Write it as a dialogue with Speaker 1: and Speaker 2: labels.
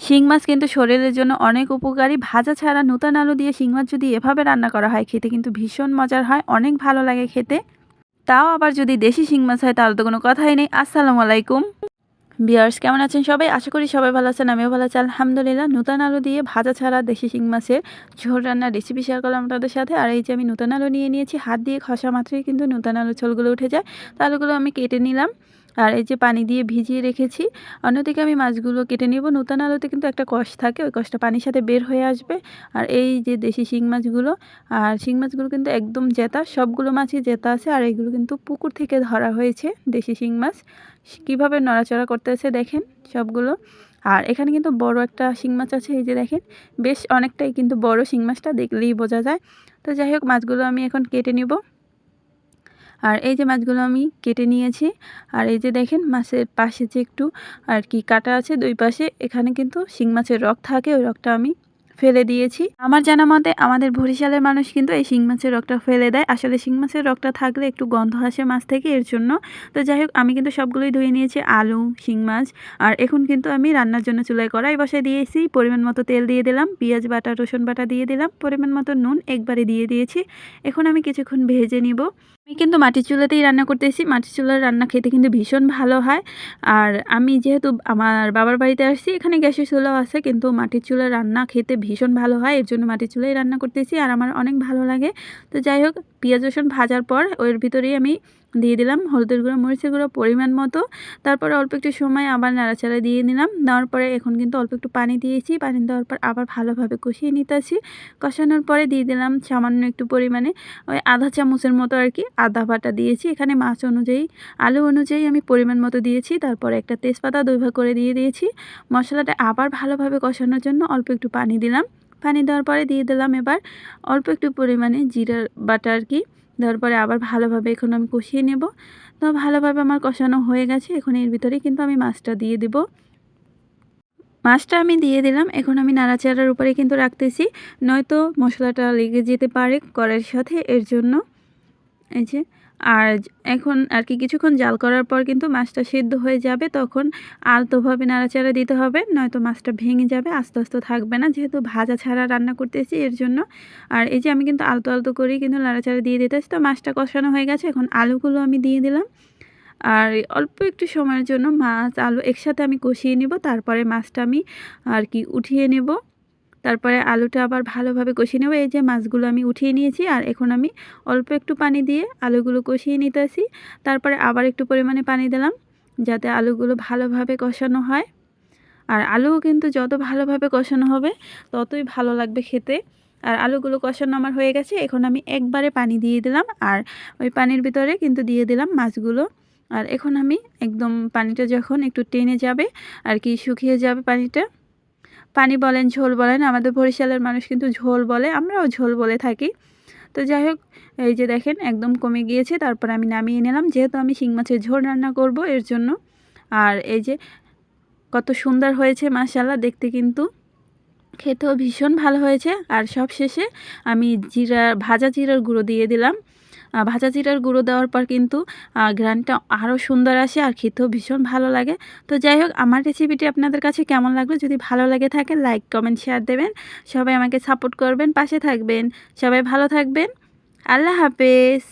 Speaker 1: শিং মাছ কিন্তু শরীরের জন্য অনেক উপকারী। ভাজা ছাড়া নতুন আলু দিয়ে শিং মাছ যদি এভাবে রান্না করা হয় খেতে কিন্তু ভীষণ মজার হয়, অনেক ভালো লাগে খেতে। তাও আবার যদি দেশি শিং মাছ হয় তাহলে তো কোনো কথাই নেই। আসসালামু আলাইকুম ভিউয়ার্স, কেমন আছেন সবাই? আশা করি সবাই ভালো আছেন, আমিও ভালো আছি আলহামদুলিল্লাহ। নতুন আলু দিয়ে ভাজা ছাড়া দেশি শিং মাছের ঝোল রান্নার রেসিপি শেয়ার করলাম আপনাদের সাথে। আর এই যে আমি নতুন আলু নিয়ে নিয়েছি, হাত দিয়ে খসা মাত্রই কিন্তু নতুন আলুর ছোলগুলো উঠে যায়। তো আলুগুলো আমি কেটে নিলাম আর এই যে পানি দিয়ে ভিজিয়ে রেখেছি। অন্যদিকে আমি মাছগুলো কেটে নিব। নতুন আলুতে কিন্তু একটা কষ থাকে, ওই কষটা পানির সাথে বের হয়ে আসবে। আর এই যে দেশি শিং মাছগুলো, আর শিং মাছগুলো কিন্তু একদম জেতা, সবগুলো মাছই জেতা আছে। আর এইগুলো কিন্তু পুকুর থেকে ধরা হয়েছে দেশি শিং মাছ। কীভাবে নড়াচড়া করতেছে দেখেন সবগুলো। আর এখানে কিন্তু বড় একটা শিং মাছ আছে, এই যে দেখেন বেশ অনেকটাই কিন্তু বড়, শিং মাছটা দেখলেই বোঝা যায়। তো যাই হোক, মাছগুলো আমি এখন কেটে নিব। আর এই যে মাছগুলো আমি কেটে নিয়েছি। আর এই যে দেখেন মাছের পাশে যে একটু আর কি কাটা আছে দুই পাশে, এখানে কিন্তু শিং মাছের রগ থাকে, ওই রগটা আমি ফেলে দিয়েছি। আমার জানা মতে আমাদের বরিশালের মানুষ কিন্তু এই শিং মাছের রগটা ফেলে দেয়। আসলে শিং মাছের রগটা থাকলে একটু গন্ধ আসে মাছ থেকে, এর জন্য। তো যাই হোক, আমি কিন্তু সবগুলোই ধুয়ে নিয়েছি, আলু, শিং মাছ। আর এখন কিন্তু আমি রান্নার জন্য চুলায় কড়াই বসায় দিয়েছি। পরিমাণ মতো তেল দিয়ে দিলাম, পেঁয়াজ বাটা, রসুন বাটা দিয়ে দিলাম, পরিমাণ মতো নুন একবারে দিয়ে দিয়েছি। এখন আমি কিছুক্ষণ ভেজে নিব। আমি কিন্তু মাটির চুলাতেই রান্না করতেছি। মাটির চুলার রান্না খেতে কিন্তু ভীষণ ভালো হয়। আর আমি যেহেতু আমার বাবার বাড়িতে আসছি, এখানে গ্যাসের চুলাও আছে, কিন্তু মাটির চুলার রান্না খেতে ভীষণ ভালো হয়, এর জন্য মাটির চুলাই রান্না করতেছি আর আমার অনেক ভালো লাগে। তো যাই হোক, পেঁয়াজ রসুন ভাজার পর ওর ভিতরেই আমি দিয়ে দিলাম হলুদের গুঁড়ো, মরিচের গুঁড়ো পরিমাণ মতো। তারপরে অল্প একটু সময় আবার নাড়াচাড়া দিয়ে নিলাম। দেওয়ার পরে এখন কিন্তু অল্প একটু পানি দিয়েছি। পানি দেওয়ার পর আবার ভালোভাবে কষিয়ে নিতেছি। কষানোর পরে দিয়ে দিলাম সামান্য একটু পরিমাণে ওই আধা চামচের মতো আর কি আদা বাটা দিয়েছি। এখানে মাছ অনুযায়ী, আলু অনুযায়ী আমি পরিমাণ মতো দিয়েছি। তারপরে একটা তেজপাতা 2 ভাগ করে দিয়ে দিয়েছি। মশলাটা আবার ভালোভাবে কষানোর জন্য অল্প একটু পানি দিলাম। পানি দেওয়ার পরে দিয়ে দিলাম এবার অল্প একটু পরিমাণে জিরার বাটা আর কি। দেওয়ার পরে আবার ভালোভাবে এখন আমি কষিয়ে নেব। তো ভালোভাবে আমার কষানো হয়ে গেছে। এখন এর ভিতরেই কিন্তু আমি মাছটা দিয়ে দিব। মাছটা আমি দিয়ে দিলাম। এখন আমি নাড়াচাড়ার উপরে কিন্তু রাখতেছি, নয়তো মশলাটা লেগে যেতে পারে কড়াইয়ের সাথে, এর জন্য। এই যে, আর এখন আর কি কিছুক্ষণ জাল করার পর কিন্তু মাছটা সিদ্ধ হয়ে যাবে, তখন আলতোভাবে নাড়াচাড়া দিতে হবে, নয়তো মাছটা ভেঙে যাবে, আস্তে আস্তে থাকবে না, যেহেতু ভাজা ছাড়া রান্না করতেছি, এর জন্য। আর এই যে আমি কিন্তু আলতো আলতো করেই কিন্তু নাড়াচাড়া দিয়ে দিতেছি। তো মাছটা কষানো হয়ে গেছে, এখন আলুগুলো আমি দিয়ে দিলাম। আর অল্প একটু সময়ের জন্য মাছ আলু একসাথে আমি কষিয়ে নিব। তারপরে মাছটা আমি আর কি উঠিয়ে নেব। তারপরে আলুটা আবার ভালোভাবে কষিয়ে নেব। এই যে মাছগুলো আমি উঠিয়ে নিয়েছি, আর এখন আমি অল্প একটু পানি দিয়ে আলুগুলো কষিয়ে নিতেছি। তারপরে আবার একটু পরিমাণে পানি দিলাম, যাতে আলুগুলো ভালোভাবে কষানো হয়। আর আলুও কিন্তু যত ভালোভাবে কষানো হবে ততই ভালো লাগবে খেতে। আর আলুগুলো কষানো আমার হয়ে গেছে, এখন আমি একবারে পানি দিয়ে দিলাম, আর ওই পানির ভিতরে কিন্তু দিয়ে দিলাম মাছগুলো। আর এখন আমি একদম পানিটা যখন একটু টেনে যাবে আর কি, শুকিয়ে যাবে পানিটা, পানি বলেন ঝোল বলেন, আমাদের বরিশালের মানুষ কিন্তু ঝোল বলে, আমরাও ঝোল বলে থাকি। তো যাই হোক, এই যে দেখেন একদম কমে গিয়েছে। তারপর আমি নামিয়ে নিলাম, যেহেতু আমি শিং মাছের ঝোল রান্না করব, এর জন্য। আর এই যে কত সুন্দর হয়েছে মাশাআল্লাহ, দেখতে কিন্তু খেতেও ভীষণ ভালো হয়েছে। আর সব শেষে আমি ভাজা জিরার গুঁড়ো দিয়ে দিলাম। ভাজা জিরার গুঁড়ো দেওয়ার পর কিন্তু ঘ্রাণটা আরও সুন্দর আসে, আর খেতেও ভীষণ ভালো লাগে। তো যাই হোক, আমার রেসিপিটি আপনাদের কাছে কেমন লাগলো? যদি ভালো লাগে থাকে লাইক, কমেন্ট, শেয়ার দেবেন। সবাই আমাকে সাপোর্ট করবেন, পাশে থাকবেন। সবাই ভালো থাকবেন। আল্লাহ হাফেজ।